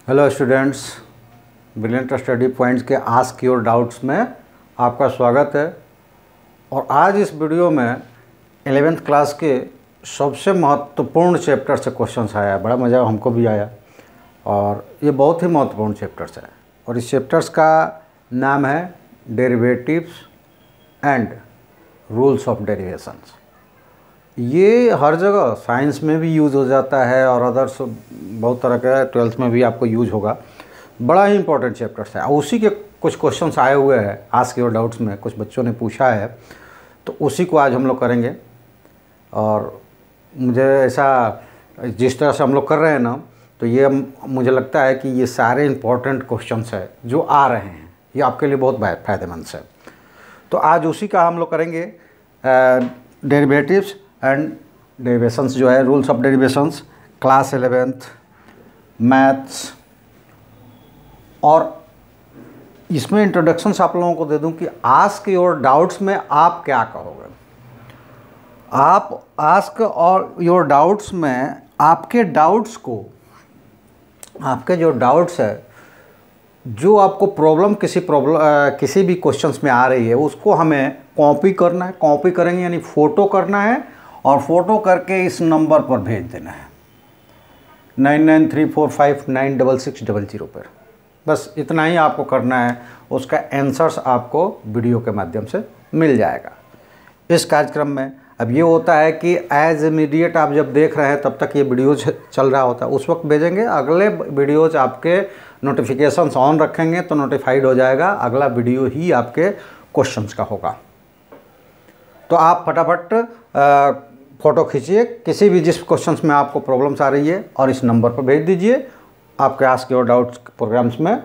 Hello students, brilliant study points के ask your doubts में आपका स्वागत है। और आज इस वीडियो में 11th क्लास के सबसे महत्वपूर्ण चैप्टर से क्वेश्चंस आया। बड़ा मज़ा हमको भी आया और ये बहुत ही महत्वपूर्ण चैप्टर्स है। और इस चैप्टर्स का नाम है derivatives and rules of derivations. ये हर जगह साइंस में भी यूज़ हो जाता है और अदर्स बहुत तरह के 12th में भी आपको यूज होगा। बड़ा ही इंपॉर्टेंट चैप्टर्स है और उसी के कुछ क्वेश्चंस आए हुए हैं आस्क योर डाउट्स में। कुछ बच्चों ने पूछा है तो उसी को आज हम लोग करेंगे। और मुझे ऐसा जिस तरह से हम लोग कर रहे हैं ना, तो ये मुझे लगता है कि ये सारे इंपॉर्टेंट क्वेश्चंस है जो आ रहे हैं, ये आपके लिए बहुत फ़ायदेमंद है। तो आज उसी का हम लोग करेंगे, डेरिवेटिव्स एंड डेरिवेशंस जो है, rules of derivations, class 11th maths. और इसमें इंट्रोडक्शंस आप लोगों को दे दूं कि आस्क योर डाउट्स में आप क्या कहोगे। आप आस्क और योर डाउट्स में आपके डाउट्स को, आपके जो डाउट्स है, जो आपको किसी भी क्वेश्चंस में आ रही है, उसको हमें कॉपी करना है। कॉपी करेंगे यानी फ़ोटो करना है और फ़ोटो करके इस नंबर पर भेज देना है 9934596600 पर। बस इतना ही आपको करना है। उसका आंसर्स आपको वीडियो के माध्यम से मिल जाएगा इस कार्यक्रम में। अब ये होता है कि एज इमीडिएट आप जब देख रहे हैं तब तक ये वीडियो चल रहा होता है, उस वक्त भेजेंगे। अगले वीडियोज आपके नोटिफिकेशंस ऑन रखेंगे तो नोटिफाइड हो जाएगा, अगला वीडियो ही आपके क्वेश्चंस का होगा। तो आप फटाफट फ़ोटो खींचिए किसी भी जिस क्वेश्चंस में आपको प्रॉब्लम्स आ रही है और इस नंबर पर भेज दीजिए। आपके आस्क योर डाउट्स प्रोग्राम्स में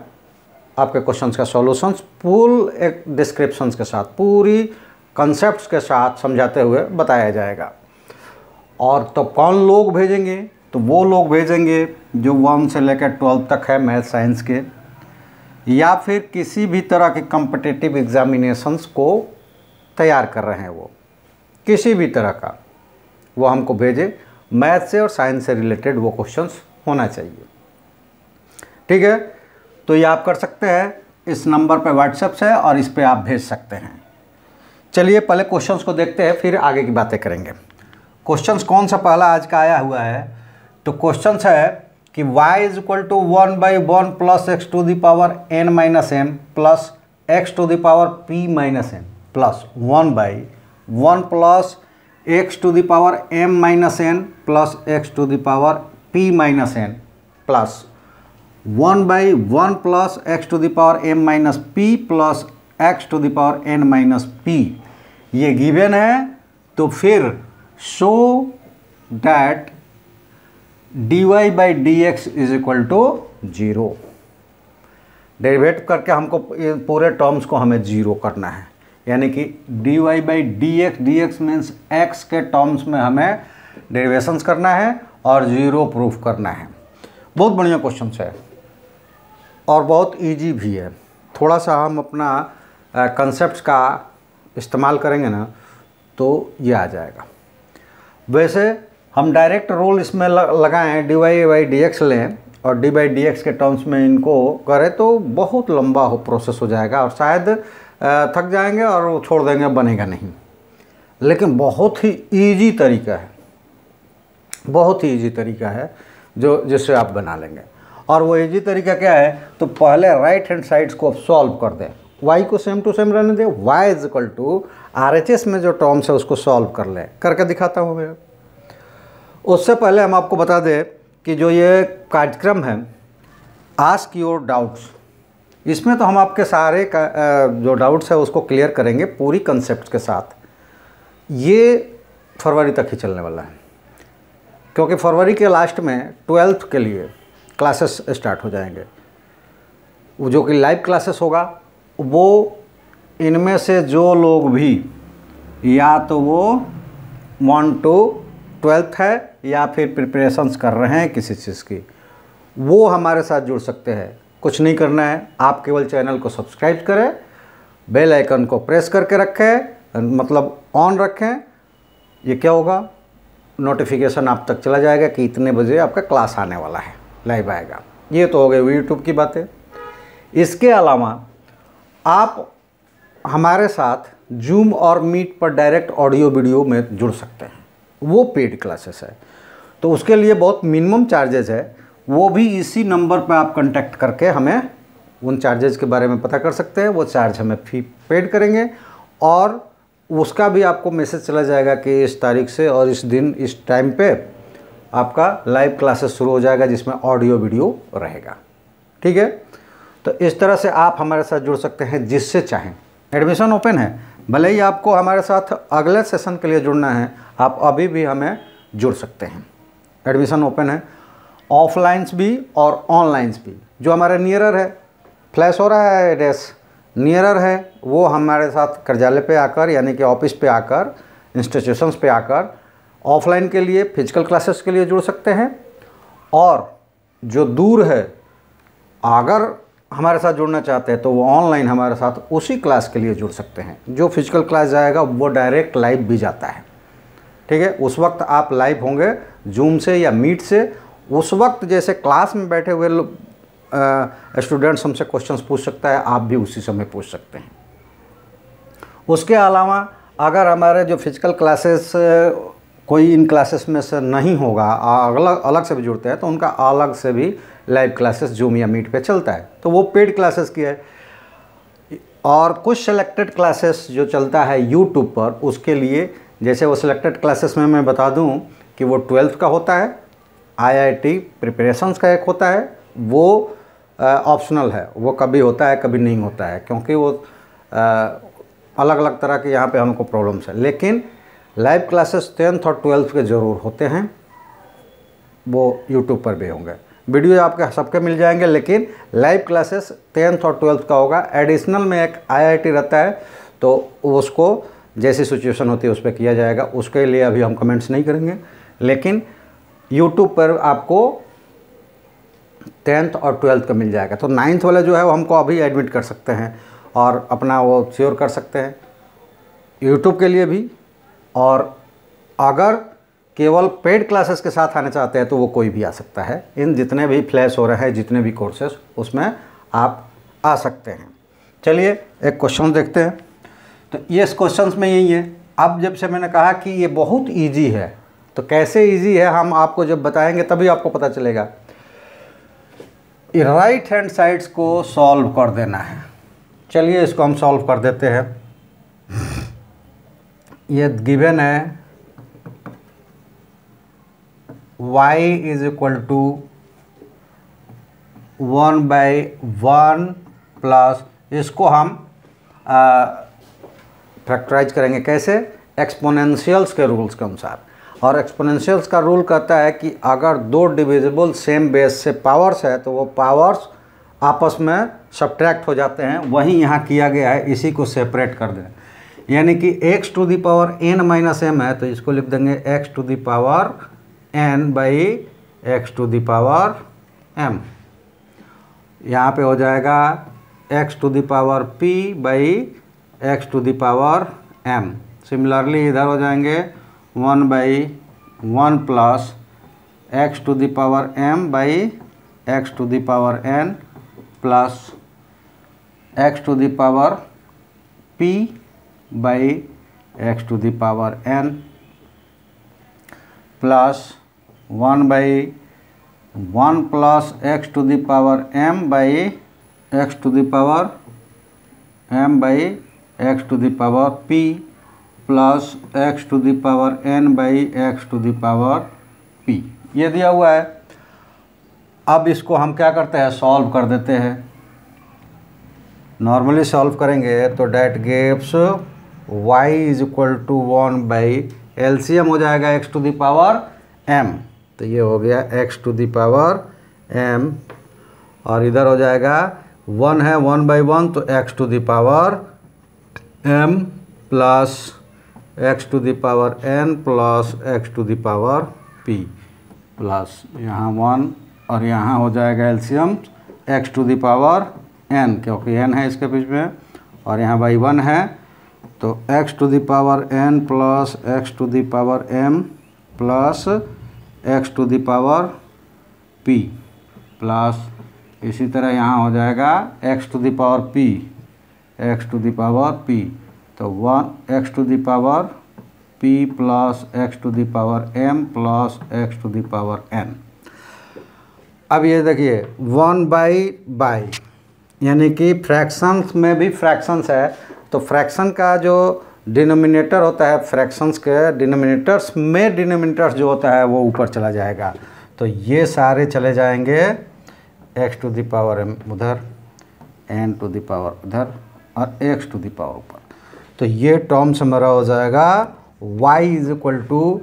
आपके क्वेश्चंस का सॉल्यूशंस फुल एक डिस्क्रिप्शंस के साथ, पूरी कॉन्सेप्ट्स के साथ समझाते हुए बताया जाएगा। और तो कौन लोग भेजेंगे? तो वो लोग भेजेंगे जो 1 से लेकर 12 तक है मैथ साइंस के, या फिर किसी भी तरह के कॉम्पिटिटिव एग्जामिनेशंस को तैयार कर रहे हैं। वो किसी भी तरह का वो हमको भेजे, मैथ से और साइंस से रिलेटेड वो क्वेश्चंस होना चाहिए। ठीक है, तो ये आप कर सकते हैं। इस नंबर पे व्हाट्सएप से और इस पे आप भेज सकते हैं। चलिए पहले क्वेश्चंस को देखते हैं, फिर आगे की बातें करेंगे। क्वेश्चंस कौन सा पहला आज का आया हुआ है? तो क्वेश्चंस है कि y = 1/1 plus x to the power n minus m plus x to the power p minus n plus 1/1 plus x to the power m minus n plus x to the power p minus n plus 1/1 plus x to the power m minus p plus x to the power n minus p। ये given है। तो फिर show that dy/dx is equal to 0। Derivate करके हमको पूरे terms को हमें 0 करना है, यानी कि dy/dx मीन्स x के टर्म्स में हमें डेरिवेशंस करना है और 0 प्रूफ करना है। बहुत बढ़िया क्वेश्चन है और बहुत इजी भी है। थोड़ा सा हम अपना कंसेप्ट का इस्तेमाल करेंगे ना तो ये आ जाएगा। वैसे हम डायरेक्ट रूल इसमें लगाएं, dy/dx लें और dy/dx के टर्म्स में इनको करें तो बहुत लंबा प्रोसेस हो जाएगा और शायद थक जाएंगे और वो छोड़ देंगे, बनेगा नहीं। लेकिन बहुत ही इजी तरीका है, बहुत ही इजी तरीका है जिससे आप बना लेंगे। और वो इजी तरीका क्या है? तो पहले राइट हैंड साइड्स को सॉल्व कर दें, y को सेम टू सेम रहने दें, y = RHS में जो टर्म्स है उसको सॉल्व कर लें। करके दिखाता हूँ मैं। उससे पहले हम आपको बता दें कि जो ये कार्यक्रम है आस्क योर डाउट्स, इसमें तो हम आपके सारे जो डाउट्स है उसको क्लियर करेंगे पूरी कंसेप्ट के साथ। ये फरवरी तक ही चलने वाला है, क्योंकि फरवरी के लास्ट में 12th के लिए क्लासेस स्टार्ट हो जाएंगे। वो जो कि लाइव क्लासेस होगा, वो इनमें से जो लोग भी या तो वो 1 to 12th है या फिर प्रिपरेशंस कर रहे हैं किसी चीज़ की, वो हमारे साथ जुड़ सकते हैं। कुछ नहीं करना है, आप केवल चैनल को सब्सक्राइब करें, बेल आइकन को प्रेस करके रखें, मतलब ऑन रखें। ये क्या होगा, नोटिफिकेशन आप तक चला जाएगा कि इतने बजे आपका क्लास आने वाला है, लाइव आएगा। ये तो हो गए यूट्यूब की बातें। इसके अलावा आप हमारे साथ जूम और मीट पर डायरेक्ट ऑडियो वीडियो में जुड़ सकते हैं, वो पेड क्लासेस है। तो उसके लिए बहुत मिनिमम चार्जेस है, वो भी इसी नंबर पर आप कांटेक्ट करके हमें उन चार्जेस के बारे में पता कर सकते हैं। वो चार्ज हमें फी पेड करेंगे और उसका भी आपको मैसेज चला जाएगा कि इस तारीख से और इस दिन इस टाइम पे आपका लाइव क्लासेस शुरू हो जाएगा जिसमें ऑडियो वीडियो रहेगा। ठीक है, तो इस तरह से आप हमारे साथ जुड़ सकते हैं जिससे चाहें। एडमिशन ओपन है, भले ही आपको हमारे साथ अगले सेशन के लिए जुड़ना है, आप अभी भी हमें जुड़ सकते हैं। एडमिशन ओपन है, ऑफलाइंस भी और ऑनलाइंस भी। जो हमारे नियरर है, फ्लैश हो रहा है एड्रेस, नियरर है वो हमारे साथ कार्यालय पे आकर यानी कि ऑफिस पे आकर, इंस्टीट्यूशंस पे आकर ऑफलाइन के लिए फिजिकल क्लासेस के लिए जुड़ सकते हैं। और जो दूर है, अगर हमारे साथ जुड़ना चाहते हैं तो वो ऑनलाइन हमारे साथ उसी क्लास के लिए जुड़ सकते हैं। जो फिजिकल क्लास जाएगा वो डायरेक्ट लाइव भी जाता है। ठीक है, उस वक्त आप लाइव होंगे जूम से या मीट से। उस वक्त जैसे क्लास में बैठे हुए स्टूडेंट्स हमसे क्वेश्चंस पूछ सकता है, आप भी उसी समय पूछ सकते हैं। उसके अलावा अगर हमारे जो फिजिकल क्लासेस कोई इन क्लासेस में से नहीं होगा, अलग से भी जुड़ते हैं, तो उनका अलग से भी लाइव क्लासेस जूम या मीट पे चलता है, तो वो पेड क्लासेस की है। और कुछ सिलेक्टेड क्लासेस जो चलता है यूट्यूब पर, उसके लिए जैसे वो सिलेक्टेड क्लासेस में मैं बता दूं कि वो 12th का होता है, IIT प्रिपरेशंस का एक होता है, वो ऑप्शनल है, वो कभी होता है कभी नहीं होता है, क्योंकि वो अलग अलग तरह के यहाँ पे हमको प्रॉब्लम्स है। लेकिन लाइव क्लासेस 10th और 12th के ज़रूर होते हैं, वो यूट्यूब पर भी होंगे। वीडियो आपके सबके मिल जाएंगे, लेकिन लाइव क्लासेस 10th और 12th का होगा। एडिशनल में एक IIT रहता है, तो उसको जैसी सिचुएशन होती है उस पर किया जाएगा, उसके लिए अभी हम कमेंट्स नहीं करेंगे। लेकिन यूट्यूब पर आपको 10th और 12th का मिल जाएगा। तो 9th वाला जो है वो हमको अभी एडमिट कर सकते हैं और अपना वो श्योर कर सकते हैं यूट्यूब के लिए भी। और अगर केवल पेड क्लासेस के साथ आना चाहते हैं तो वो कोई भी आ सकता है। इन जितने भी फ्लैश हो रहे हैं, जितने भी कोर्सेस, उसमें आप आ सकते हैं। चलिए एक क्वेश्चन देखते हैं। तो ये क्वेश्चन में यही है। अब जब से मैंने कहा कि ये बहुत ईजी है, तो कैसे ईजी है हम आपको जब बताएंगे तभी आपको पता चलेगा। राइट हैंड साइड्स को सॉल्व कर देना है। चलिए इसको हम सॉल्व कर देते हैं। ये गिवन है y is equal to 1/1 plus, इसको हम फैक्टराइज करेंगे कैसे? एक्सपोनेंशियल्स के रूल्स के अनुसार। और एक्सपोनेंशियल्स का रूल कहता है कि अगर दो डिविजिबल सेम बेस से पावर्स है तो वो पावर्स आपस में सब्ट्रैक्ट हो जाते हैं। वही यहाँ किया गया है, इसी को सेपरेट कर दें। यानी कि x to the power n minus m है, तो इसको लिख देंगे x to the power n by x to the power m। यहाँ पे हो जाएगा x to the power p by x to the power m। Similarly इधर हो जाएंगे 1/1 plus x to the power m by x to the power n plus x to the power p by x to the power n plus 1/1 plus x to the power m by x to the power m by x to the power p plus x to the power n by x to the power p। ये दिया हुआ है। अब इसको हम क्या करते हैं, सॉल्व कर देते हैं। नॉर्मली सॉल्व करेंगे तो that gives y is equal to 1 LCM हो जाएगा x to the power m। तो ये हो गया x to the power m, और इधर हो जाएगा 1 है 1/1 तो x to the power m plus x to the power n plus x to the power p plus यहाँ 1 और यहाँ हो जाएगा LCM x to the power n, क्योंकि n है इसके बीच में, और यहाँ बाई 1 है तो x to the power n plus x to the power m plus x to the power p plus इसी तरह यहाँ हो जाएगा x to the power p, x to the power p, तो 1 x to the power p plus x to the power m plus x to the power n। अब ये देखिए 1/बाई यानी कि फ्रैक्शंस में भी फ्रैक्शंस है, तो फ्रैक्शन का जो डिनोमिनेटर होता है, फ्रैक्शंस के डिनोमिनेटर्स में डिनोमिनेटर्स जो होता है वो ऊपर चला जाएगा, तो ये सारे चले जाएंगे x to the power m उधर, n टू द पावर उधर और x टू द पावर ऊपर। तो ये टर्म्स हमारा हो जाएगा y is equal to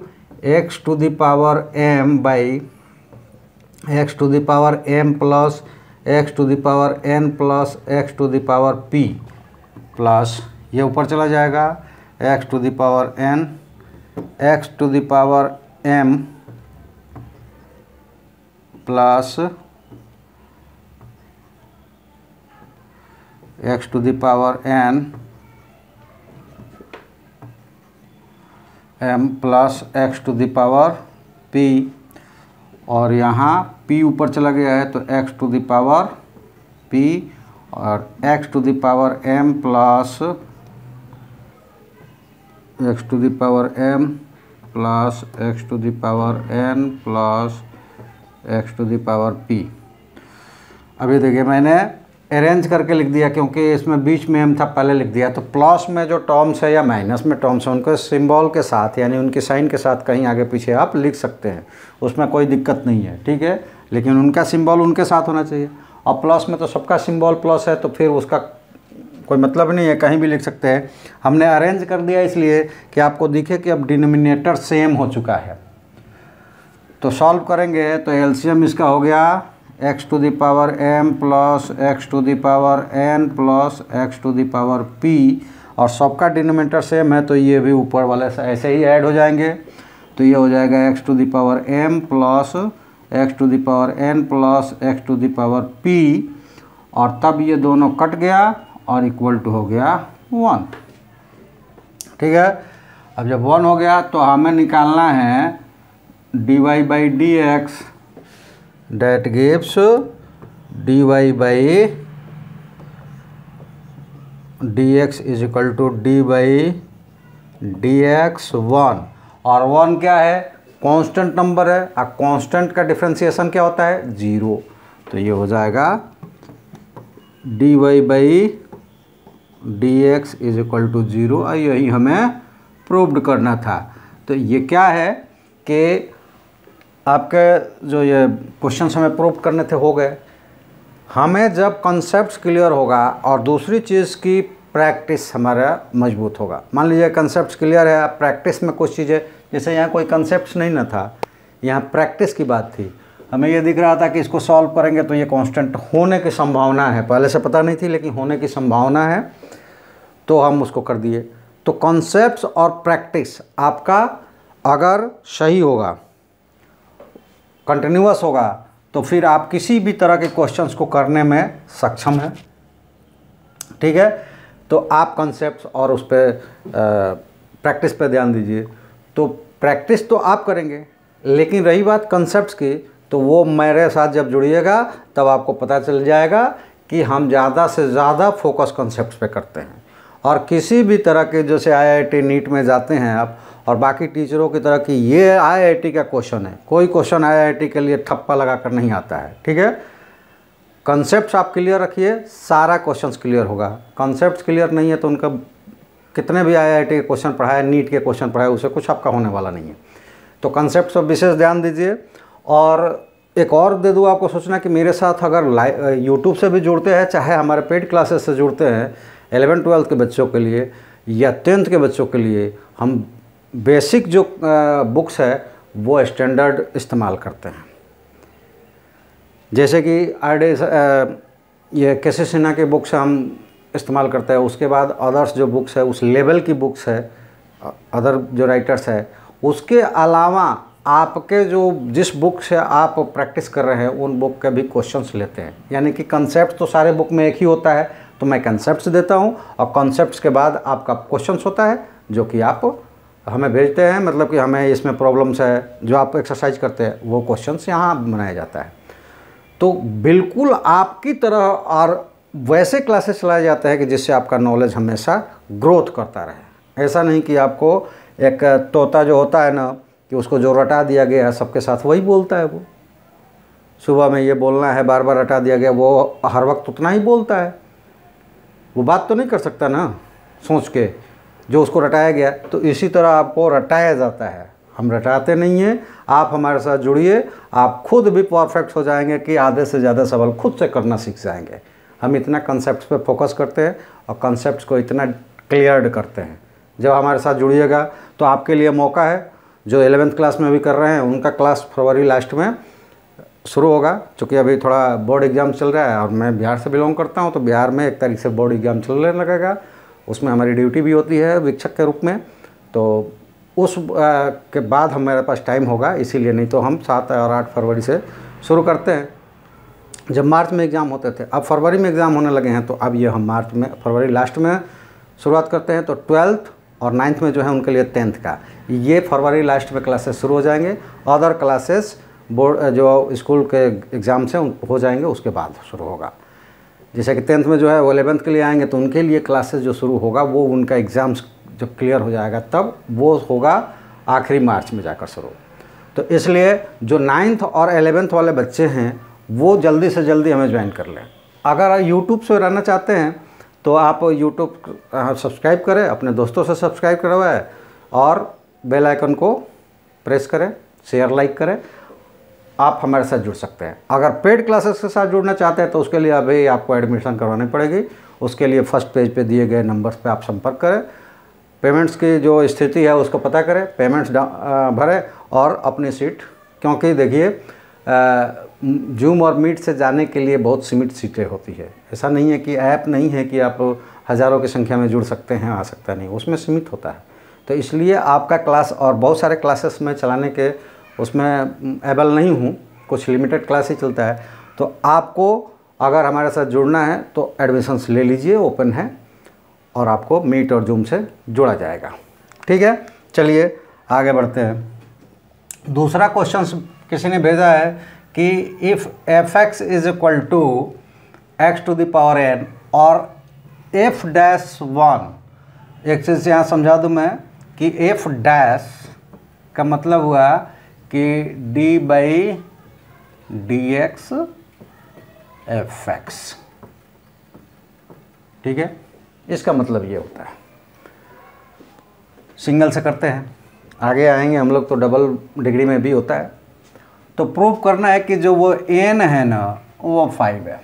x to the power m by x to the power m plus x to the power n plus x to the power p plus ये ऊपर चला जाएगा x to the power n, x to the power m plus x to the power n m plus x to the power p, और यहाँ p ऊपर चला गया है तो x to the power p और x to the power m plus x to the power m plus x to the power n plus x to the power p। अभी देखिए मैंने अरेंज करके लिख दिया क्योंकि इसमें बीच में m था, पहले लिख दिया। तो प्लस में जो टर्म्स है या माइनस में टर्म्स है उनको सिंबल के साथ यानी उनके साइन के साथ कहीं आगे पीछे आप लिख सकते हैं, उसमें कोई दिक्कत नहीं है, ठीक है, लेकिन उनका सिंबल उनके साथ होना चाहिए। और प्लस में तो सबका सिंबल प्लस है तो फिर उसका कोई मतलब नहीं है, कहीं भी लिख सकते हैं। हमने अरेंज कर दिया इसलिए कि आपको दिखे कि अब डिनोमिनेटर सेम हो चुका है। तो सॉल्व करेंगे तो एलसीएम इसका हो गया x to the power m plus x to the power n plus x to the power p, और सबका डिनोमिनेटर सेम है तो ये भी ऊपर वाले से ऐसे ही ऐड हो जाएंगे। तो ये हो जाएगा x to the power m plus x to the power n plus x to the power p, और तब ये दोनों कट गया और इक्वल टू हो गया 1, ठीक है। अब जब 1 हो गया तो हमें निकालना है dy by d x, that gives dy by dx is equal to d by dx 1, और 1 क्या है, कांस्टेंट नंबर है, और कांस्टेंट का डिफरेंशिएशन क्या होता है 0, तो ये हो जाएगा dy by dx is equal to 0, और यही हमें प्रूव्ड करना था। तो ये क्या है कि आपके जो ये क्वेश्चन हमें प्रूव करने थे हो गए। हमें जब कॉन्सेप्ट्स क्लियर होगा और दूसरी चीज़ की प्रैक्टिस हमारा मजबूत होगा। मान लीजिए कॉन्सेप्ट्स क्लियर है, प्रैक्टिस में कुछ चीज़ें, जैसे यहाँ कोई कॉन्सेप्ट्स नहीं ना था, यहाँ प्रैक्टिस की बात थी। हमें ये दिख रहा था कि इसको सॉल्व करेंगे तो ये कांस्टेंट होने की संभावना है, पहले से पता नहीं थी लेकिन होने की संभावना है, तो हम उसको कर दिए। तो कॉन्सेप्ट्स और प्रैक्टिस आपका अगर सही होगा, कंटिन्यूअस होगा, तो फिर आप किसी भी तरह के क्वेश्चंस को करने में सक्षम हैं, ठीक है। तो आप कॉन्सेप्ट्स और उस पर प्रैक्टिस पे ध्यान दीजिए। तो प्रैक्टिस तो आप करेंगे, लेकिन रही बात कॉन्सेप्ट्स की, तो वो मेरे साथ जब जुड़िएगा तब आपको पता चल जाएगा कि हम ज़्यादा से ज़्यादा फोकस कॉन्सेप्ट्स पे करते हैं। और किसी भी तरह के जैसे IIT नीट में जाते हैं आप और बाकी टीचरों की तरह कि ये IIT का क्वेश्चन है, कोई क्वेश्चन IIT के लिए ठप्पा लगा कर नहीं आता है, ठीक है। कॉन्सेप्ट्स आप क्लियर रखिए, सारा क्वेश्चंस क्लियर होगा। कॉन्सेप्ट्स क्लियर नहीं है तो उनका कितने भी IIT के क्वेश्चन पढ़ाए, नीट के क्वेश्चन पढ़ाए, उससे कुछ आपका होने वाला नहीं है। तो कॉन्सेप्ट्स पर विशेष ध्यान दीजिए। और एक और दे दूँ आपको सोचना कि मेरे साथ अगर यूट्यूब से भी जुड़ते हैं, चाहे हमारे पेड क्लासेस से जुड़ते हैं, 11-12 के बच्चों के लिए या 10th के बच्चों के लिए हम बेसिक जो बुक्स है वो स्टैंडर्ड इस्तेमाल करते हैं। जैसे कि ये के.सी. सिन्हा के बुक्स हम इस्तेमाल करते हैं, उसके बाद अदर्स जो बुक्स है उस लेवल की बुक्स है, अदर जो राइटर्स है, उसके अलावा आपके जो जिस बुक से आप प्रैक्टिस कर रहे हैं उन बुक के भी क्वेश्चंस लेते हैं। यानी कि कंसेप्ट तो सारे बुक में एक ही होता है, तो मैं कंसेप्ट्स देता हूं और कंसेप्ट्स के बाद आपका क्वेश्चंस होता है जो कि आप हमें भेजते हैं, मतलब कि हमें इसमें प्रॉब्लम्स है, जो आप एक्सरसाइज करते हैं वो क्वेश्चंस यहाँ बनाया जाता है। तो बिल्कुल आपकी तरह और वैसे क्लासेस चलाए जाते हैं कि जिससे आपका नॉलेज हमेशा ग्रोथ करता रहे। ऐसा नहीं कि आपको एक तोता जो होता है ना, कि उसको जो रटा दिया गया है सबके साथ वही बोलता है, वो सुबह में ये बोलना है, बार बार रटा दिया गया, वो हर वक्त उतना ही बोलता है, वो बात तो नहीं कर सकता ना सोच के जो उसको रटाया गया। तो इसी तरह आपको रटाया जाता है, हम रटाते नहीं हैं। आप हमारे साथ जुड़िए, आप खुद भी परफेक्ट हो जाएंगे कि आधे से ज़्यादा सवाल खुद से करना सीख जाएंगे। हम इतना कंसेप्ट पे फोकस करते हैं और कंसेप्ट को इतना क्लियर करते हैं। जब हमारे साथ जुड़िएगा तो आपके लिए मौका है, जो 11th क्लास में भी कर रहे हैं उनका क्लास फरवरी लास्ट में शुरू होगा। चूँकि अभी थोड़ा बोर्ड एग्ज़ाम चल रहा है और मैं बिहार से बिलोंग करता हूँ, तो बिहार में 1 तारीख से बोर्ड एग्ज़ाम चलने लगेगा। उसमें हमारी ड्यूटी भी होती है शिक्षक के रूप में, तो उस के बाद हमारे पास टाइम होगा, इसीलिए। नहीं तो हम 7 और 8 फरवरी से शुरू करते हैं। जब मार्च में एग्ज़ाम होते थे, अब फरवरी में एग्ज़ाम होने लगे हैं, तो अब ये हम मार्च में, फरवरी लास्ट में शुरुआत करते हैं। तो 12th और 9th में जो है उनके लिए 10th का, ये फरवरी लास्ट में क्लासेस शुरू हो जाएंगे। अदर क्लासेस बोर्ड जो स्कूल के एग्ज़ाम्स हैं हो जाएंगे, उसके बाद शुरू होगा। जैसे कि 10th में जो है वो 11th के लिए आएंगे, तो उनके लिए क्लासेस जो शुरू होगा वो उनका एग्ज़ाम्स जब क्लियर हो जाएगा तब वो होगा आखिरी मार्च में जाकर शुरू। तो इसलिए जो 9th और 11th वाले बच्चे हैं वो जल्दी से जल्दी हमें ज्वाइन कर लें। अगर यूट्यूब से रहना चाहते हैं तो आप यूट्यूब सब्सक्राइब करें, अपने दोस्तों से सब्सक्राइब करवाएं और बेल आइकन को प्रेस करें, शेयर लाइक करें। आप हमारे साथ जुड़ सकते हैं। अगर पेड क्लासेस के साथ जुड़ना चाहते हैं तो उसके लिए अभी आपको एडमिशन करवानी पड़ेगी। उसके लिए फर्स्ट पेज पे दिए गए नंबर्स पे आप संपर्क करें, पेमेंट्स की जो स्थिति है उसको पता करें, पेमेंट्स भरें और अपनी सीट, क्योंकि देखिए जूम और मीट से जाने के लिए बहुत सीमित सीटें होती है। ऐसा नहीं है कि ऐप नहीं है कि आप हज़ारों की संख्या में जुड़ सकते हैं, आ सकता नहीं, उसमें सीमित होता है। तो इसलिए आपका क्लास, और बहुत सारे क्लासेस में चलाने के उसमें एबल नहीं हूँ, कुछ लिमिटेड क्लास ही चलता है। तो आपको अगर हमारे साथ जुड़ना है तो एडमिशन्स ले लीजिए, ओपन है, और आपको मीट और जूम से जोड़ा जाएगा। ठीक है, चलिए आगे बढ़ते हैं। दूसरा क्वेश्चन किसी ने भेजा है कि if f(x) is equal to x to the power n और f'(1), एक चीज़ यहाँ समझा दूँ मैं कि f' का मतलब हुआ कि d/dx f(x), ठीक है, इसका मतलब ये होता है। सिंगल से करते हैं, आगे आएंगे हम लोग तो डबल डिग्री में भी होता है। तो प्रूव करना है कि जो वो n है ना वो 5 है।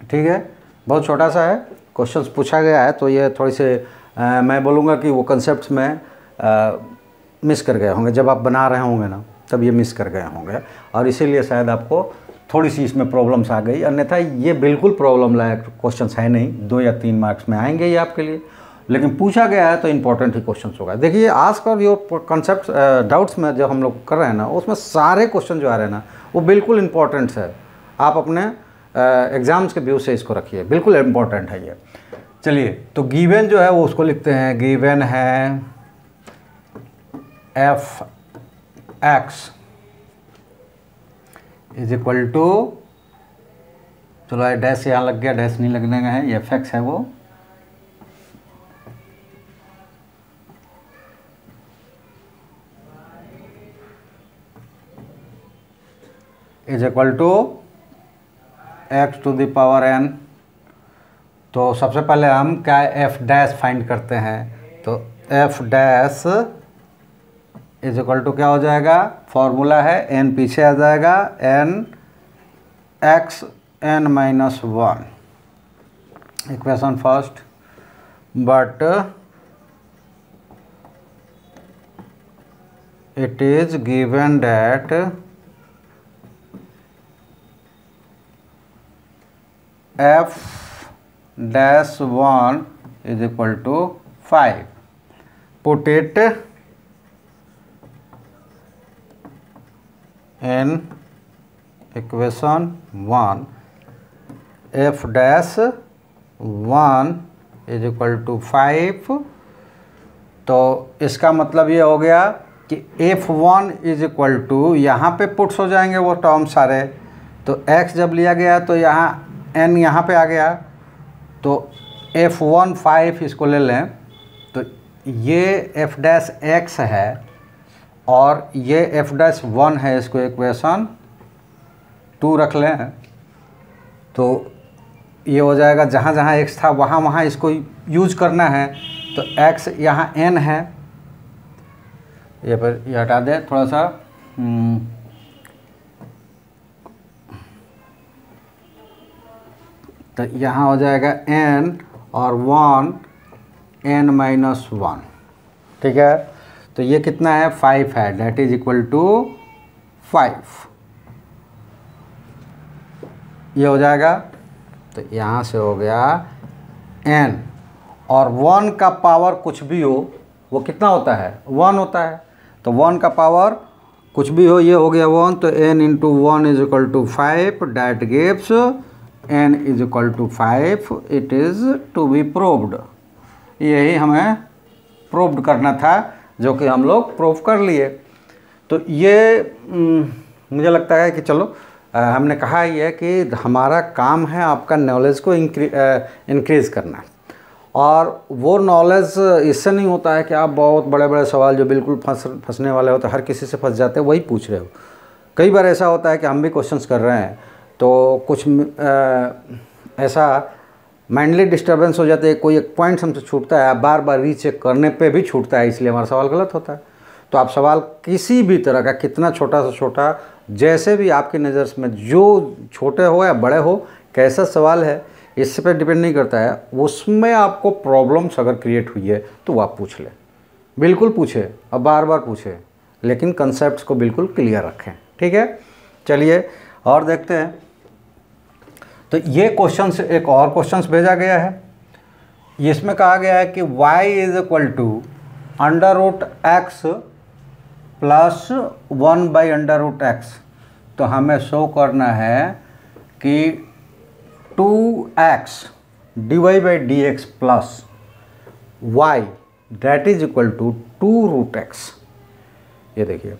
ठीक है, बहुत छोटा सा है, क्वेश्चंस पूछा गया है, तो ये थोड़ी से मैं बोलूँगा कि वो कंसेप्ट में मिस कर गए होंगे। जब आप बना रहे होंगे ना तब ये मिस कर गए होंगे, और इसीलिए शायद आपको थोड़ी सी इसमें प्रॉब्लम्स आ गई। अन्यथा ये बिल्कुल प्रॉब्लम लायक क्वेश्चंस है नहीं, 2 या 3 मार्क्स में आएंगे ये आपके लिए, लेकिन पूछा गया है तो इम्पोर्टेंट ही क्वेश्चंस होगा। देखिए आस्क और योर कॉन्सेप्ट डाउट्स में जो हम लोग कर रहे हैं ना, उसमें सारे क्वेश्चन जो आ रहे हैं ना वो बिल्कुल इम्पोर्टेंट्स है। आप अपने एग्ज़ाम्स के व्यू से इसको रखिए, बिल्कुल इम्पोर्टेंट है ये। चलिए, तो गिवन जो है वो उसको लिखते हैं, गिवन है f(x) इज इक्वल टू, चलो डैश यहाँ लग गया, डैश नहीं लगने का है, ये f(x) है वो, is equal to x to the power n। तो सबसे पहले हम क्या f' फाइंड करते हैं, तो f' इज इक्वल टू क्या हो जाएगा, फॉर्मूला है n पीछे आ जाएगा, n x n-1, equation first, but it is given that f'(1) is equal to 5. Put it in equation 1. f'(1) is equal to 5। तो इसका मतलब ये हो गया कि F1 इज इक्वल टू, यहाँ पे पुट्स हो जाएंगे वो टर्म सारे, तो x जब लिया गया तो यहाँ n यहाँ पे आ गया, तो F1 5 इसको ले लें, तो ये f डैश x है और ये f डैश 1 है, इसको इक्वेशन 2 रख लें, तो ये हो जाएगा जहाँ जहाँ x था वहाँ वहाँ इसको यूज करना है, तो x यहाँ n है, ये पर ये हटा दें थोड़ा सा, तो यहाँ हो जाएगा n और 1 n माइनस 1, ठीक है। तो ये कितना है 5 है, डेट इज इक्वल टू 5, ये हो जाएगा। तो यहाँ से हो गया n और 1 का पावर कुछ भी हो वो कितना होता है 1 होता है, तो 1 का पावर कुछ भी हो ये हो गया 1, तो n into 1 is equal to 5, that gives n is equal to 5, it is to be proved. यही हमें प्रूव्ड करना था, जो कि हम लोग प्रूव कर लिए। तो ये मुझे लगता है कि चलो हमने कहा ही है कि हमारा काम है आपका नॉलेज को इंक्रीज़ करना, और वो नॉलेज इससे नहीं होता है कि आप बहुत बड़े बड़े सवाल जो बिल्कुल फंसने वाले होते हैं, हर किसी से फंस जाते हैं, वही पूछ रहे हो। कई बार ऐसा होता है कि हम भी क्वेश्चंस कर रहे हैं तो कुछ ऐसा माइंडली डिस्टर्बेंस हो जाते है, कोई एक पॉइंट हमसे छूटता है, बार बार रीचेक करने पे भी छूटता है, इसलिए हमारा सवाल गलत होता है। तो आप सवाल किसी भी तरह का, कितना छोटा से छोटा, जैसे भी आपकी नज़र में जो छोटे हो या बड़े हो, कैसा सवाल है इससे पे डिपेंड नहीं करता है, उसमें आपको प्रॉब्लम्स अगर क्रिएट हुई है तो आप पूछ लें, बिल्कुल पूछे और बार बार पूछे, लेकिन कंसेप्ट्स को बिल्कुल क्लियर रखें, ठीक है। चलिए और देखते हैं। तो ये क्वेश्चन, एक और क्वेश्चन भेजा गया है, इसमें कहा गया है कि y is equal to under root x plus 1 by under root x. तो हमें शो करना है कि 2x dy by d x plus y that is equal to 2 root x. ये देखिए,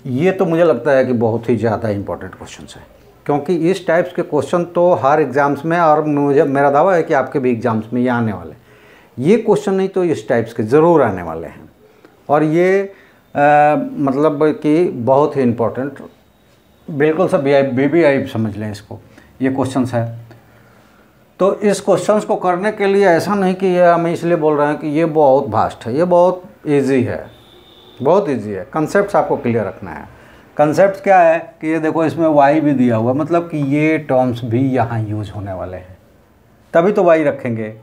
ये तो मुझे लगता है कि बहुत ही ज़्यादा इंपॉर्टेंट क्वेश्चन है, क्योंकि इस टाइप्स के क्वेश्चन तो हर एग्ज़ाम्स में, और मुझे मेरा दावा है कि आपके भी एग्ज़ाम्स में ये आने वाले, ये क्वेश्चन नहीं तो इस टाइप्स के ज़रूर आने वाले हैं, और ये मतलब कि बहुत ही इम्पोर्टेंट, बिल्कुल सब BBI समझ लें इसको, ये क्वेश्चंस है। तो इस क्वेश्चंस को करने के लिए ऐसा नहीं कि ये हम इसलिए बोल रहे हैं कि ये बहुत वास्ट है, ये बहुत इजी है, बहुत इजी है। कंसेप्ट आपको क्लियर रखना है। कंसेप्ट क्या है कि ये देखो, इसमें y भी दिया हुआ, मतलब कि ये टर्म्स भी यहाँ यूज होने वाले हैं, तभी तो y रखेंगे।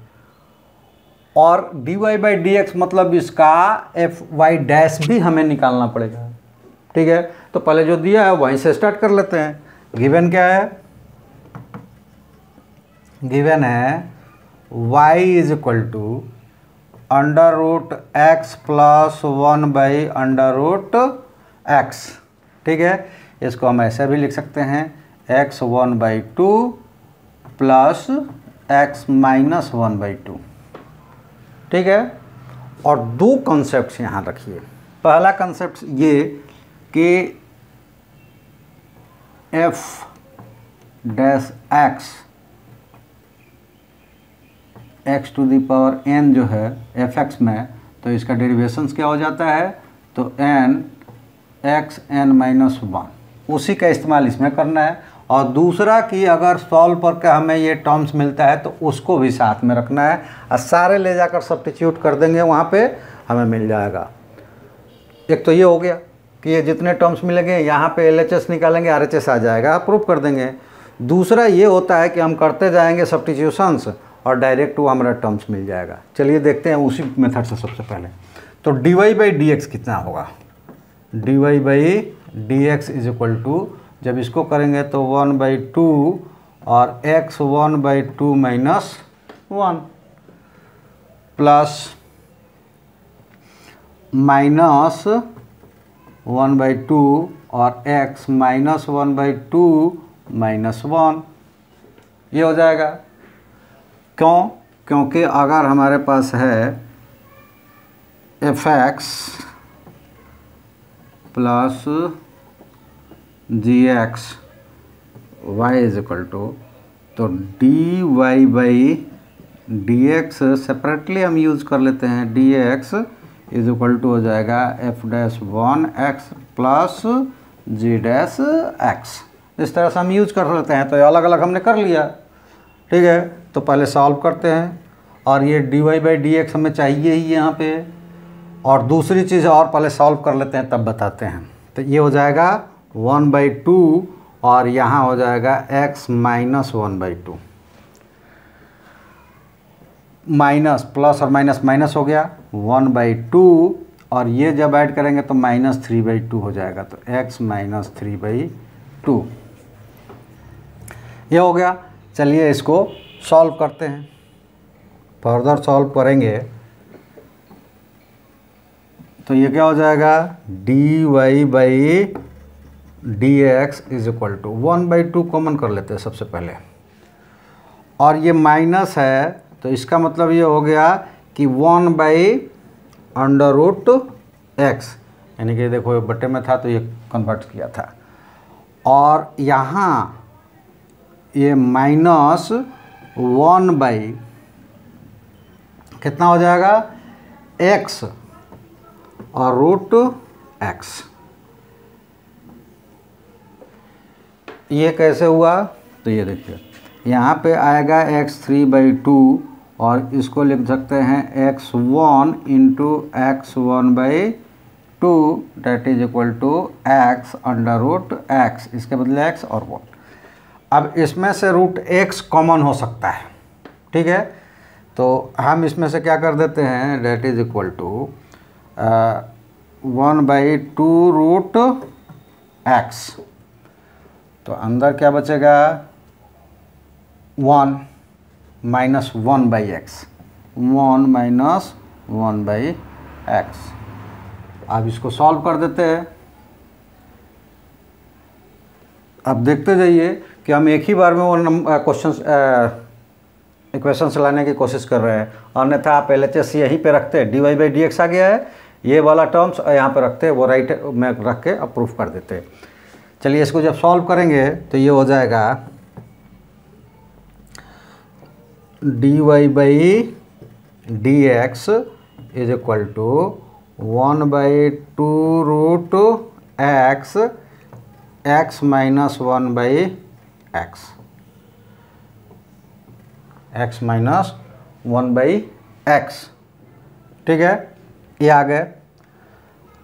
और dy बाई डी एक्स मतलब इसका fy डैश भी हमें निकालना पड़ेगा, ठीक है। तो पहले जो दिया है वहीं से स्टार्ट कर लेते हैं। गिवन क्या है, गिवन है y is equal to under root x plus 1 by under root x, ठीक है। इसको हम ऐसे भी लिख सकते हैं x 1 by 2 plus x minus 1 by 2, ठीक है। और दो कॉन्सेप्ट्स यहाँ रखिए। पहला कॉन्सेप्ट ये कि f dash x to the power n जो है fx में, तो इसका डेरिवेशंस क्या हो जाता है, तो n x n माइनस 1, उसी का इस्तेमाल इसमें करना है। और दूसरा कि अगर सॉल्व करके हमें ये टर्म्स मिलता है तो उसको भी साथ में रखना है, और सारे ले जाकर सब्स्टिट्यूट कर देंगे, वहाँ पे हमें मिल जाएगा। एक तो ये हो गया कि ये जितने टर्म्स मिलेंगे यहाँ पे LHS निकालेंगे, RHS आ जाएगा, आप प्रूफ कर देंगे। दूसरा ये होता है कि हम करते जाएंगे सब्स्टिट्यूशंस और डायरेक्ट वो हमारा टर्म्स मिल जाएगा। चलिए देखते हैं उसी मेथड से। सबसे पहले तो dy बाई डी एक्स कितना होगा, dy by d x is equal to, जब इसको करेंगे तो 1 बाई 2 और x 1 by 2 minus 1 plus minus 1 by 2 और x माइनस 1 बाई 2 माइनस 1, ये हो जाएगा। क्यों? क्योंकि अगर हमारे पास है fx plus g x y is equal to, तो d y by d x separately हम यूज़ कर लेते हैं, d x is equal to हो जाएगा f dash 1x plus g dash x. इस तरह से हम यूज़ कर लेते हैं। तो ये अलग अलग हमने कर लिया, ठीक है। तो पहले सॉल्व करते हैं, और ये d y by d x हमें चाहिए ही यहाँ पे, और दूसरी चीज़ और पहले सॉल्व कर लेते हैं तब बताते हैं। तो ये हो जाएगा 1/2 और यहाँ हो जाएगा x माइनस 1/2, माइनस प्लस और माइनस माइनस हो गया 1/2, और ये जब ऐड करेंगे तो -3/2 हो जाएगा, तो x माइनस 3/2 ये हो गया। चलिए इसको सॉल्व करते हैं, फर्दर सॉल्व करेंगे तो ये क्या हो जाएगा, d y by d x is equal to 1/2 common कर लेते हैं सबसे पहले, और ये माइनस है तो इसका मतलब ये हो गया कि 1/√x, यानी कि देखो ये बटे में था तो ये कन्वर्ट किया था, और यहाँ ये -1/ कितना हो जाएगा x और √x। ये कैसे हुआ, तो ये देखिए यहाँ पे आएगा x 3/2 और इसको लिख सकते हैं x1 into x1/2 that is equal to x√x, इसके बदले x और 1। अब इसमें से √x कॉमन हो सकता है, ठीक है। तो हम इसमें से क्या कर देते हैं, date is equal to 1/2√x, तो अंदर क्या बचेगा 1 माइनस 1/x, 1 माइनस 1/x। अब इसको सॉल्व कर देते हैं। अब देखते जाइए कि हम एक ही बार में वो इक्वेशंस लाने की कोशिश कर रहे हैं, अन्यथा आप LHS यहीं पे रखते हैं, d y by d x आ गया है, ये वाला टर्म्स यहाँ पे रखते हैं, वो राइट में रख के अप्रूव कर देते हैं। चलिए इसको जब सॉल्व करेंगे तो ये हो जाएगा d y by d x is equal to 1/2√x x minus 1/x, x minus 1/x, ठीक है। ये आ गए।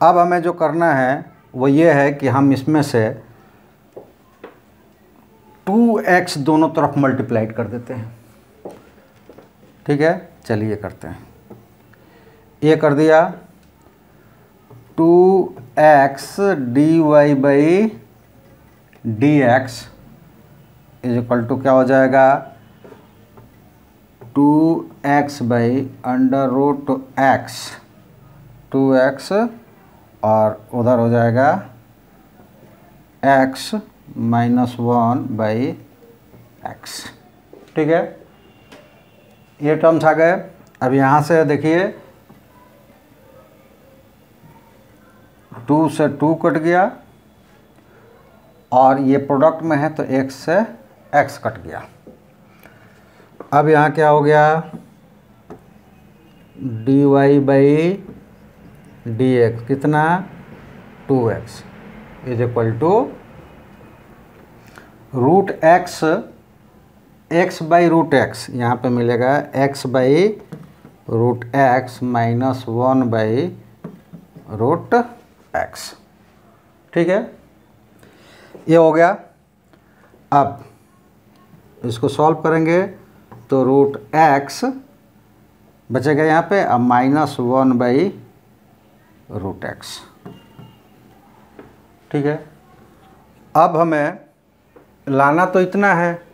अब हमें जो करना है वो ये है कि हम इसमें से 2x दोनों तरफ मल्टीप्लाइड कर देते हैं, ठीक है। चलिए करते हैं, ये कर दिया 2x d y by d x is equal to क्या हो जाएगा 2x बाई √x, 2x और उधर हो जाएगा x माइनस 1/x, ठीक है। ये टर्म्स आ गए। अब यहाँ से देखिए 2 से 2 कट गया, और ये प्रोडक्ट में है तो x से x कट गया। अब यहाँ क्या हो गया d y by d x कितना 2x is equal to √x, x by √x, यहाँ पे मिलेगा x by √x minus 1/√x, ठीक है। ये हो गया। अब इसको सॉल्व करेंगे तो √x बचेगा यहाँ पे, अब माइनस 1/√x, ठीक है। अब हमें लाना तो इतना है,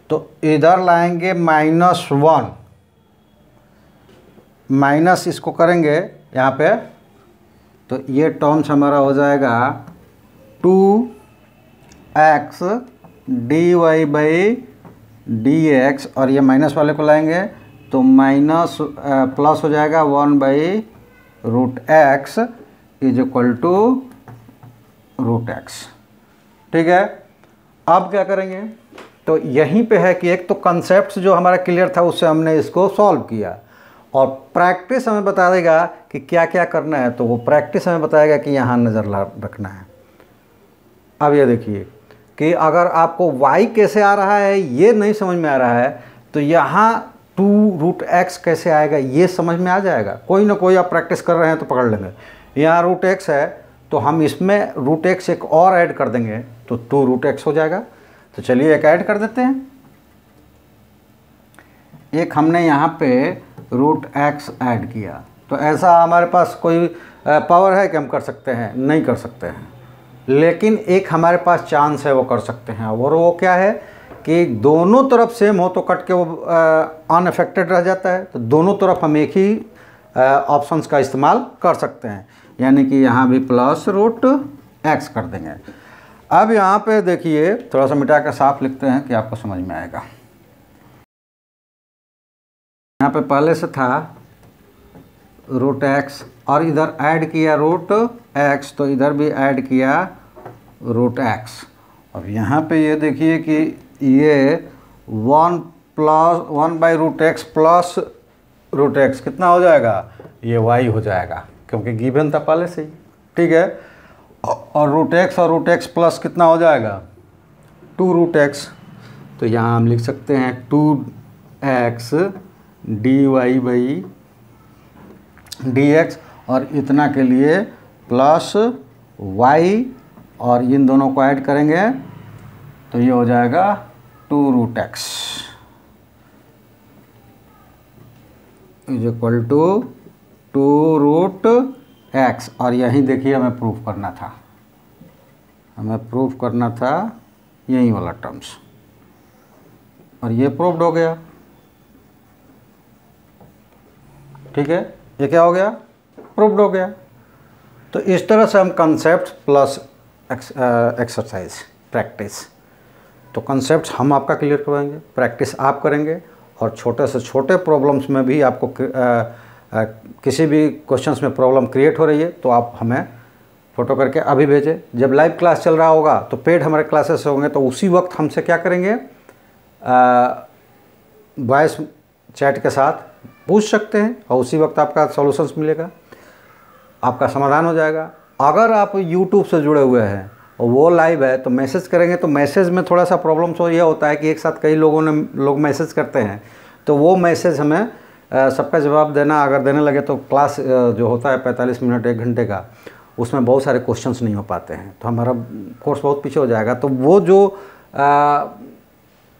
तो इधर लाएंगे -1, माइनस इसको करेंगे यहाँ पे, तो ये टर्म्स हमारा हो जाएगा 2x d y by d x, और ये माइनस वाले को लाएंगे तो माइनस प्लस हो जाएगा 1/√x is equal to root x. ठीक है, अब क्या करेंगे, तो यहीं पे है कि एक तो कंसेप्ट जो हमारा क्लियर था उससे हमने इसको सॉल्व किया, और प्रैक्टिस हमें बता देगा कि क्या क्या करना है, तो वो प्रैक्टिस हमें बताएगा कि यहाँ नज़र रखना है। अब ये देखिए कि अगर आपको y कैसे आ रहा है ये नहीं समझ में आ रहा है, तो यहाँ 2 रूट एक्स कैसे आएगा ये समझ में आ जाएगा। कोई ना कोई आप प्रैक्टिस कर रहे हैं तो पकड़ लेंगे। यहाँ रूट एक्स है तो हम इसमें रूट एक्स एक और ऐड कर देंगे तो 2 रूट एक्स हो जाएगा। तो चलिए एक ऐड कर देते हैं। एक हमने यहाँ पे रूट एक्स ऐड किया, तो ऐसा हमारे पास कोई पावर है कि हम कर सकते हैं? नहीं कर सकते हैं, लेकिन एक हमारे पास चांस है वो कर सकते हैं। और वो क्या है कि दोनों तरफ सेम हो तो कट के वो अनअफेक्टेड रह जाता है, तो दोनों तरफ हम एक ही ऑप्शंस का इस्तेमाल कर सकते हैं, यानी कि यहाँ भी प्लस रूट एक्स कर देंगे। अब यहाँ पे देखिए थोड़ा सा मिटा कर साफ लिखते हैं कि आपको समझ में आएगा। यहाँ पे पहले से था रूट एक्स और इधर ऐड किया रूट एक्स, तो इधर भी ऐड किया रूट एक्स। अब यहाँ पे ये देखिए कि ये 1 by root x plus root x कितना हो जाएगा? ये y हो जाएगा, क्योंकि गिवन था पहले से ही। ठीक है, और रूट एक्स प्लस कितना हो जाएगा? 2 रूट एक्स। तो यहाँ हम लिख सकते हैं 2x dy बाई dx, और इतना के लिए प्लस y, और इन दोनों को ऐड करेंगे तो ये हो जाएगा 2 root x is equal to 2 root x. और यही देखिए हमें प्रूफ करना था, यही वाला टर्म्स, और ये प्रूव्ड हो गया। ठीक है, ये क्या हो गया? प्रूव्ड हो गया। तो इस तरह से हम कंसेप्ट प्लस एक्सरसाइज प्रैक्टिस, तो कंसेप्ट हम आपका क्लियर करवाएंगे, प्रैक्टिस आप करेंगे, और छोटे से छोटे प्रॉब्लम्स में भी आपको किसी भी क्वेश्चंस में प्रॉब्लम क्रिएट हो रही है तो आप हमें फ़ोटो करके अभी भेजें। जब लाइव क्लास चल रहा होगा तो पेड हमारे क्लासेस होंगे, तो उसी वक्त हमसे क्या करेंगे, वॉइस चैट के साथ पूछ सकते हैं, और उसी वक्त आपका सॉल्यूशंस मिलेगा, आपका समाधान हो जाएगा। अगर आप YouTube से जुड़े हुए हैं और वो लाइव है तो मैसेज करेंगे, तो मैसेज में थोड़ा सा प्रॉब्लम तो ये होता है कि एक साथ कई लोग मैसेज करते हैं, तो वो मैसेज हमें सबका जवाब देना, अगर देने लगे तो क्लास जो होता है 45 मिनट 1 घंटे का, उसमें बहुत सारे क्वेश्चंस नहीं हो पाते हैं, तो हमारा कोर्स बहुत पीछे हो जाएगा। तो वो जो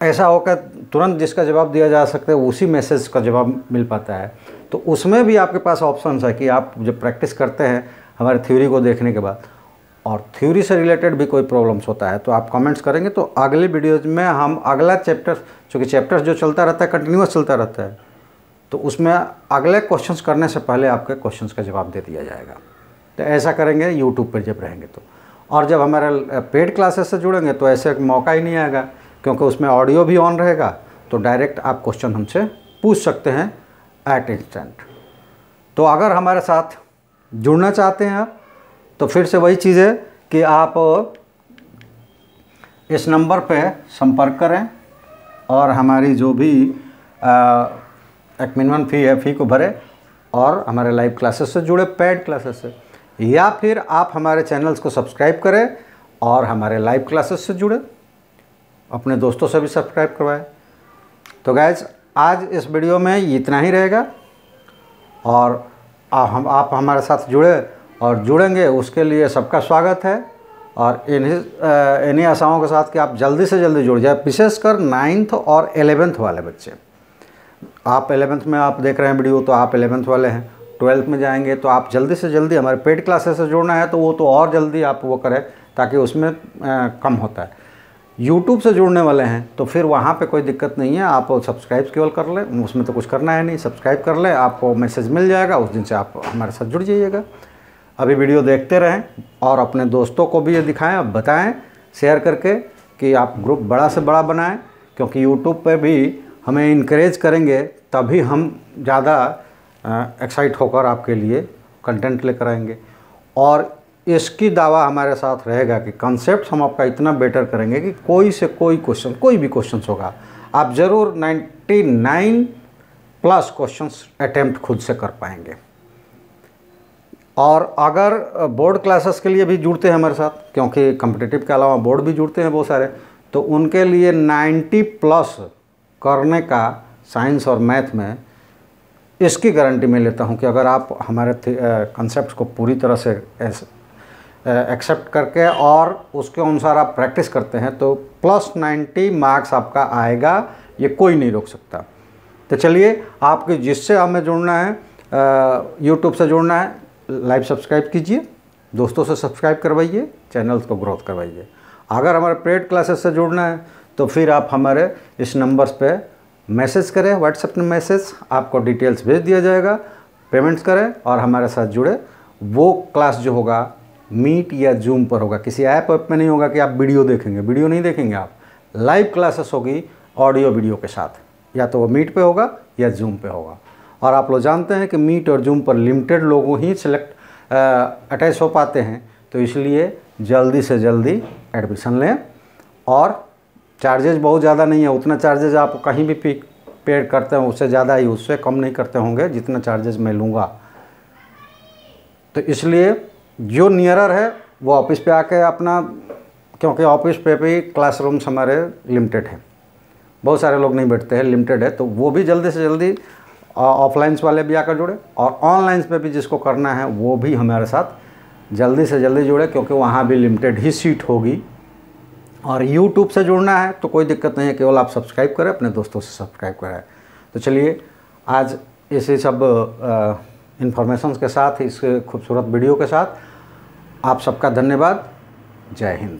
ऐसा होकर तुरंत जिसका जवाब दिया जा सकता है उसी मैसेज का जवाब मिल पाता है, तो उसमें भी आपके पास ऑप्शंस है कि आप जब प्रैक्टिस करते हैं हमारे थ्योरी को देखने के बाद, और थ्योरी से रिलेटेड भी कोई प्रॉब्लम्स होता है तो आप कमेंट्स करेंगे, तो अगले वीडियोज में हम अगला चैप्टर, चूँकि चैप्टर्स जो चलता रहता है कंटिन्यूस चलता रहता है, तो उसमें अगले क्वेश्चंस करने से पहले आपके क्वेश्चंस का जवाब दे दिया जाएगा। तो ऐसा करेंगे यूट्यूब पर जब रहेंगे तो, और जब हमारे पेड क्लासेस से जुड़ेंगे तो ऐसे मौका ही नहीं आएगा, क्योंकि उसमें ऑडियो भी ऑन रहेगा, तो डायरेक्ट आप क्वेश्चन हमसे पूछ सकते हैं एट इंस्टेंट। तो अगर हमारे साथ जुड़ना चाहते हैं आप, तो फिर से वही चीज़ है कि आप इस नंबर पे संपर्क करें और हमारी जो भी एक मिनिमम फ़ी है, फ़ी को भरें और हमारे लाइव क्लासेस से जुड़े, पेड क्लासेस से, या फिर आप हमारे चैनल्स को सब्सक्राइब करें और हमारे लाइव क्लासेस से जुड़े, अपने दोस्तों से भी सब्सक्राइब करवाएं। तो गाइज आज इस वीडियो में इतना ही रहेगा, और आप हमारे साथ जुड़े और जुड़ेंगे उसके लिए सबका स्वागत है, और इन्हीं आशाओं के साथ कि आप जल्दी से जल्दी जुड़ जाए, विशेषकर 9th और 11th वाले बच्चे। आप 11th में आप देख रहे हैं वीडियो तो आप 11th वाले हैं, 12th में जाएंगे तो आप जल्दी से जल्दी हमारे पेड क्लासेस से जुड़ना है तो वो तो और जल्दी आप वो करें, ताकि उसमें कम होता है। यूट्यूब से जुड़ने वाले हैं तो फिर वहाँ पे कोई दिक्कत नहीं है, आप सब्सक्राइब केवल कर लें, उसमें तो कुछ करना है नहीं, सब्सक्राइब कर लें, आपको मैसेज मिल जाएगा, उस दिन से आप हमारे साथ जुड़ जाइएगा। अभी वीडियो देखते रहें और अपने दोस्तों को भी ये दिखाएं, बताएं शेयर करके कि आप ग्रुप बड़ा से बड़ा बनाएं, क्योंकि यूट्यूब पे भी हमें इनकरेज करेंगे तभी हम ज़्यादा एक्साइट होकर आपके लिए कंटेंट लेकर आएंगे। और इसकी दावा हमारे साथ रहेगा कि कॉन्सेप्ट हम आपका इतना बेटर करेंगे कि कोई से कोई क्वेश्चन, कोई भी क्वेश्चन होगा, आप ज़रूर 99 प्लस क्वेश्चंस अटेम्प्ट खुद से कर पाएंगे। और अगर बोर्ड क्लासेस के लिए भी जुड़ते हैं हमारे साथ, क्योंकि कॉम्पिटिटिव के अलावा बोर्ड भी जुड़ते हैं बहुत सारे, तो उनके लिए 90 प्लस करने का साइंस और मैथ में इसकी गारंटी मैं लेता हूं कि अगर आप हमारे कॉन्सेप्ट्स को पूरी तरह से एक्सेप्ट करके और उसके अनुसार आप प्रैक्टिस करते हैं तो +90 मार्क्स आपका आएगा, ये कोई नहीं रोक सकता। तो चलिए, आपके जिससे हमें जुड़ना है, यूट्यूब से जुड़ना है, लाइव सब्सक्राइब कीजिए, दोस्तों से सब्सक्राइब करवाइए, चैनल्स को ग्रोथ करवाइए। अगर हमारे पेड क्लासेस से जुड़ना है तो फिर आप हमारे इस नंबर्स पे मैसेज करें, व्हाट्सएप में मैसेज, आपको डिटेल्स भेज दिया जाएगा, पेमेंट्स करें और हमारे साथ जुड़े। वो क्लास जो होगा मीट या जूम पर होगा, किसी ऐप में नहीं होगा कि आप वीडियो देखेंगे, वीडियो नहीं देखेंगे आप, लाइव क्लासेस होगी ऑडियो वीडियो के साथ, या तो वो मीट पे होगा या जूम पे होगा। और आप लोग जानते हैं कि मीट और जूम पर लिमिटेड लोगों ही अटैच हो पाते हैं, तो इसलिए जल्दी से जल्दी एडमिशन लें। और चार्जेज बहुत ज़्यादा नहीं है, उतना चार्जेज आप कहीं भी पे करते हैं उससे ज़्यादा ही, उससे कम नहीं करते होंगे जितना चार्जेज मैं लूँगा। तो इसलिए जो नियरर है वो ऑफिस पे आके अपना, क्योंकि ऑफिस पे भी क्लासरूम्स हमारे लिमिटेड हैं, बहुत सारे लोग नहीं बैठते हैं, लिमिटेड है, तो वो भी जल्दी से जल्दी ऑफलाइंस वाले भी आकर जुड़े, और ऑनलाइन पे भी जिसको करना है वो भी हमारे साथ जल्दी से जल्दी जुड़े, क्योंकि वहाँ भी लिमिटेड ही सीट होगी। और यूट्यूब से जुड़ना है तो कोई दिक्कत नहीं है, केवल आप सब्सक्राइब करें, अपने दोस्तों से सब्सक्राइब करें। तो चलिए, आज इसी सब इन्फॉर्मेशन के साथ, इस खूबसूरत वीडियो के साथ आप सबका धन्यवाद। जय हिंद।